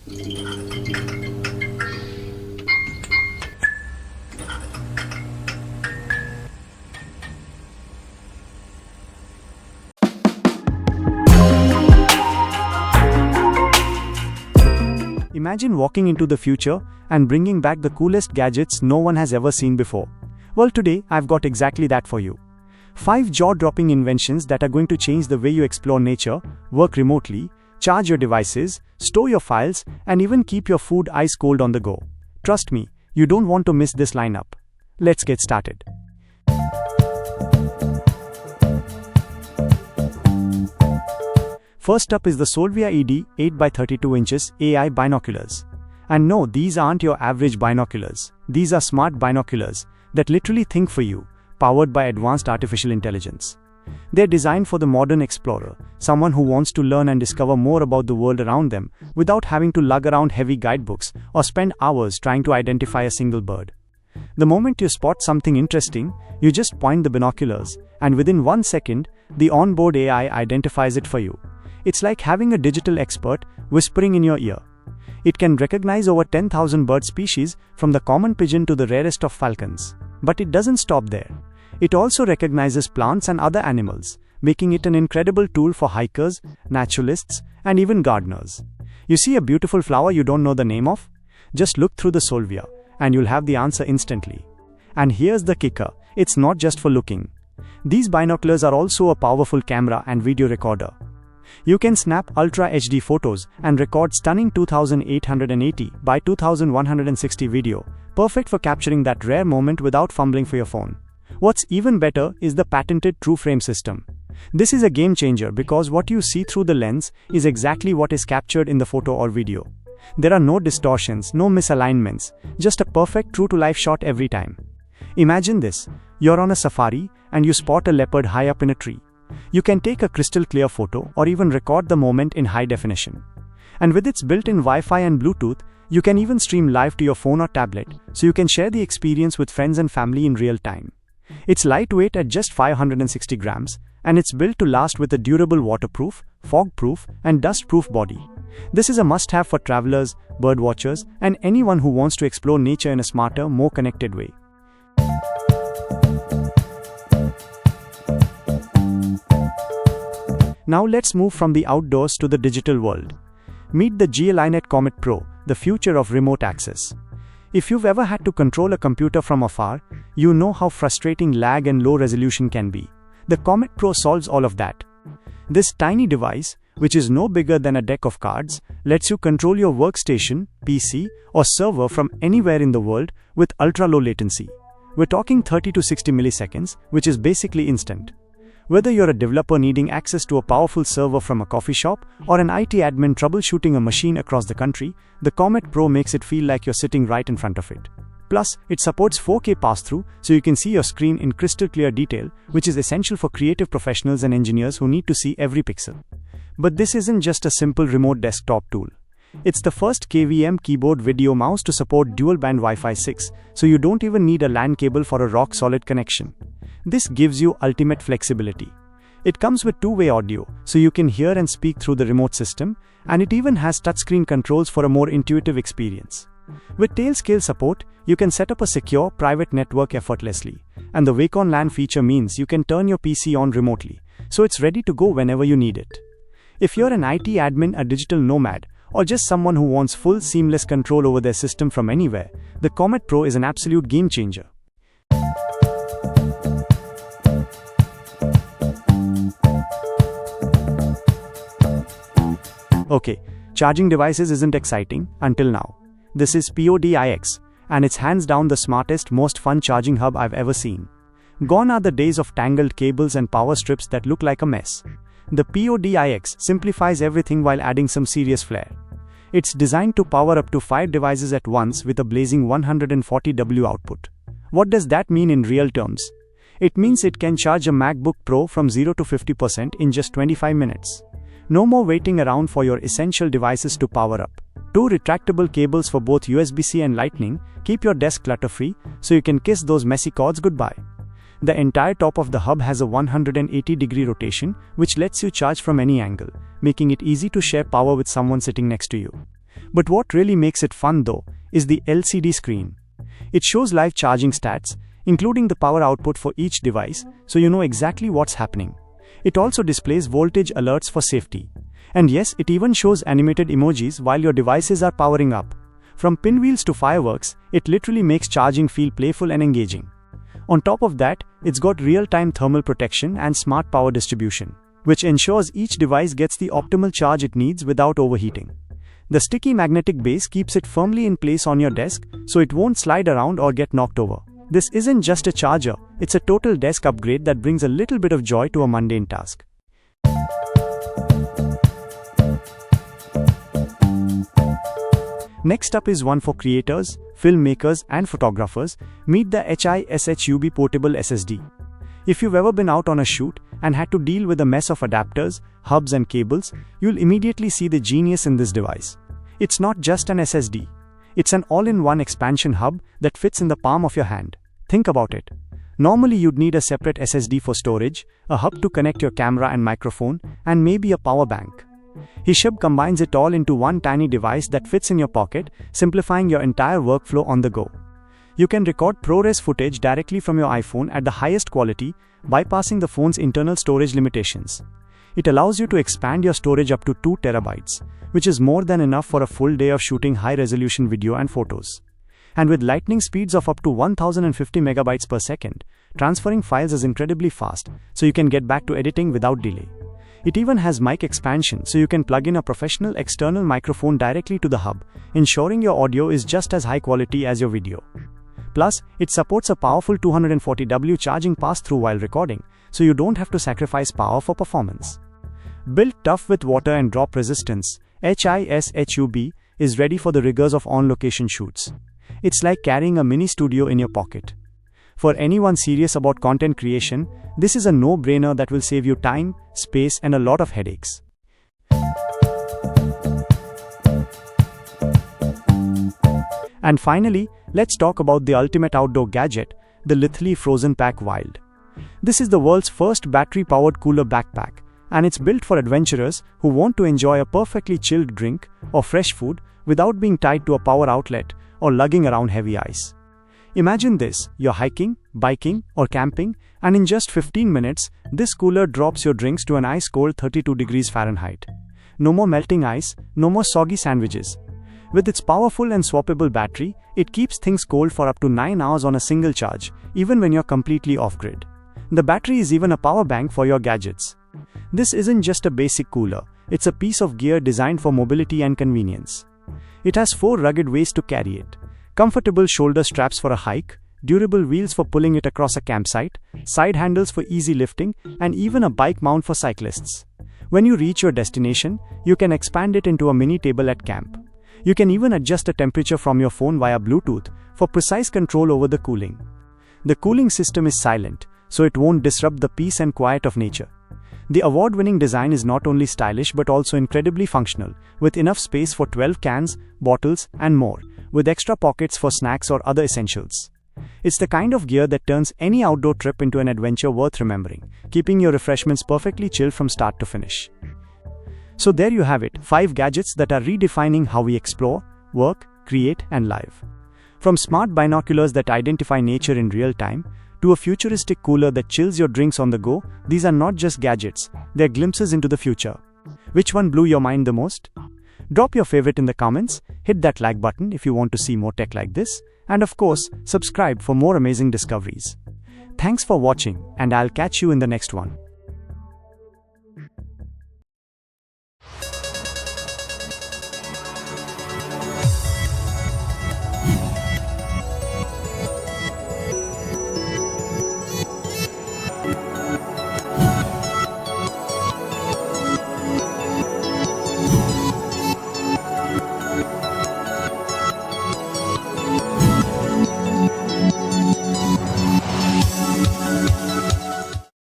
Imagine walking into the future and bringing back the coolest gadgets no one has ever seen before. Well, today I've got exactly that for you. 5 jaw-dropping inventions that are going to change the way you explore nature, work remotely, charge your devices, store your files, and even keep your food ice cold on the go. Trust me, you don't want to miss this lineup. Let's get started. First up is the Solvia ED 8x32 inches AI binoculars. And no, these aren't your average binoculars. These are smart binoculars that literally think for you, powered by advanced artificial intelligence. They're designed for the modern explorer, someone who wants to learn and discover more about the world around them without having to lug around heavy guidebooks or spend hours trying to identify a single bird. The moment you spot something interesting, you just point the binoculars, and within 1 second, the onboard AI identifies it for you. It's like having a digital expert whispering in your ear. It can recognize over 10,000 bird species, from the common pigeon to the rarest of falcons. But it doesn't stop there. It also recognizes plants and other animals, making it an incredible tool for hikers, naturalists, and even gardeners. You see a beautiful flower you don't know the name of? Just look through the Solvia, and you'll have the answer instantly. And here's the kicker, it's not just for looking. These binoculars are also a powerful camera and video recorder. You can snap Ultra HD photos and record stunning 2880 by 2160 video, perfect for capturing that rare moment without fumbling for your phone. What's even better is the patented TrueFrame system. This is a game changer because what you see through the lens is exactly what is captured in the photo or video. There are no distortions, no misalignments, just a perfect true-to-life shot every time. Imagine this, you're on a safari and you spot a leopard high up in a tree. You can take a crystal clear photo or even record the moment in high definition. And with its built-in Wi-Fi and Bluetooth, you can even stream live to your phone or tablet, so you can share the experience with friends and family in real time. It's lightweight at just 560 grams, and it's built to last with a durable waterproof, fog-proof, and dust-proof body. This is a must-have for travelers, birdwatchers, and anyone who wants to explore nature in a smarter, more connected way. Now let's move from the outdoors to the digital world. Meet the GLINet Comet Pro, the future of remote access. If you've ever had to control a computer from afar, you know how frustrating lag and low resolution can be. The Comet Pro solves all of that. This tiny device, which is no bigger than a deck of cards, lets you control your workstation, PC, or server from anywhere in the world with ultra-low latency. We're talking 30 to 60 milliseconds, which is basically instant. Whether you're a developer needing access to a powerful server from a coffee shop or an IT admin troubleshooting a machine across the country, the Comet Pro makes it feel like you're sitting right in front of it. Plus, it supports 4K pass-through, so you can see your screen in crystal clear detail, which is essential for creative professionals and engineers who need to see every pixel. But this isn't just a simple remote desktop tool. It's the first KVM keyboard video mouse to support dual-band Wi-Fi 6, so you don't even need a LAN cable for a rock-solid connection. This gives you ultimate flexibility. It comes with two-way audio, so you can hear and speak through the remote system, and it even has touchscreen controls for a more intuitive experience. With Tailscale support, you can set up a secure, private network effortlessly, and the Wake on LAN feature means you can turn your PC on remotely, so it's ready to go whenever you need it. If you're an IT admin, a digital nomad, or just someone who wants full seamless control over their system from anywhere, the Comet Pro is an absolute game changer. Okay, charging devices isn't exciting until now. This is POD-IX, and it's hands down the smartest, most fun charging hub I've ever seen. Gone are the days of tangled cables and power strips that look like a mess. The POD-IX simplifies everything while adding some serious flair. It's designed to power up to 5 devices at once with a blazing 140 W output. What does that mean in real terms? It means it can charge a MacBook Pro from 0 to 50% in just 25 minutes. No more waiting around for your essential devices to power up. 2 retractable cables for both USB-C and Lightning keep your desk clutter-free, so you can kiss those messy cords goodbye. The entire top of the hub has a 180-degree rotation, which lets you charge from any angle, making it easy to share power with someone sitting next to you. But what really makes it fun though is the LCD screen. It shows live charging stats, including the power output for each device, so you know exactly what's happening. It also displays voltage alerts for safety. And yes, it even shows animated emojis while your devices are powering up. From pinwheels to fireworks, it literally makes charging feel playful and engaging. On top of that, it's got real-time thermal protection and smart power distribution, which ensures each device gets the optimal charge it needs without overheating. The sticky magnetic base keeps it firmly in place on your desk, so it won't slide around or get knocked over. This isn't just a charger, it's a total desk upgrade that brings a little bit of joy to a mundane task. Next up is one for creators, filmmakers and photographers. Meet the HISHUB Portable SSD. If you've ever been out on a shoot and had to deal with a mess of adapters, hubs and cables, you'll immediately see the genius in this device. It's not just an SSD. It's an all-in-one expansion hub that fits in the palm of your hand. Think about it. Normally you'd need a separate SSD for storage, a hub to connect your camera and microphone, and maybe a power bank. HISHUB combines it all into one tiny device that fits in your pocket, simplifying your entire workflow on the go. You can record ProRes footage directly from your iPhone at the highest quality, bypassing the phone's internal storage limitations. It allows you to expand your storage up to 2 terabytes, which is more than enough for a full day of shooting high-resolution video and photos. And with lightning speeds of up to 1050 megabytes per second, transferring files is incredibly fast, so you can get back to editing without delay. It even has mic expansion, so you can plug in a professional external microphone directly to the hub, ensuring your audio is just as high quality as your video. Plus, it supports a powerful 240W charging pass-through while recording, so you don't have to sacrifice power for performance. Built tough with water and drop resistance, HISHUB is ready for the rigors of on-location shoots. It's like carrying a mini studio in your pocket. For anyone serious about content creation, this is a no-brainer that will save you time, space, and a lot of headaches. And finally, let's talk about the ultimate outdoor gadget, the Lithely Frozen Pack Wild. This is the world's first battery-powered cooler backpack, and it's built for adventurers who want to enjoy a perfectly chilled drink or fresh food without being tied to a power outlet or lugging around heavy ice. Imagine this, you're hiking, biking, or camping, and in just 15 minutes, this cooler drops your drinks to an ice-cold 32 degrees Fahrenheit. No more melting ice, no more soggy sandwiches. With its powerful and swappable battery, it keeps things cold for up to 9 hours on a single charge, even when you're completely off-grid. The battery is even a power bank for your gadgets. This isn't just a basic cooler, it's a piece of gear designed for mobility and convenience. It has 4 rugged ways to carry it. Comfortable shoulder straps for a hike, durable wheels for pulling it across a campsite, side handles for easy lifting, and even a bike mount for cyclists. When you reach your destination, you can expand it into a mini table at camp. You can even adjust the temperature from your phone via Bluetooth for precise control over the cooling. The cooling system is silent, so it won't disrupt the peace and quiet of nature. The award-winning design is not only stylish but also incredibly functional, with enough space for 12 cans, bottles, and more, with extra pockets for snacks or other essentials. It's the kind of gear that turns any outdoor trip into an adventure worth remembering, keeping your refreshments perfectly chilled from start to finish. So there you have it, 5 gadgets that are redefining how we explore, work, create, and live. From smart binoculars that identify nature in real time, to a futuristic cooler that chills your drinks on the go, these are not just gadgets, they're glimpses into the future. Which one blew your mind the most? Drop your favorite in the comments, hit that like button if you want to see more tech like this, and of course, subscribe for more amazing discoveries. Thanks for watching, and I'll catch you in the next one.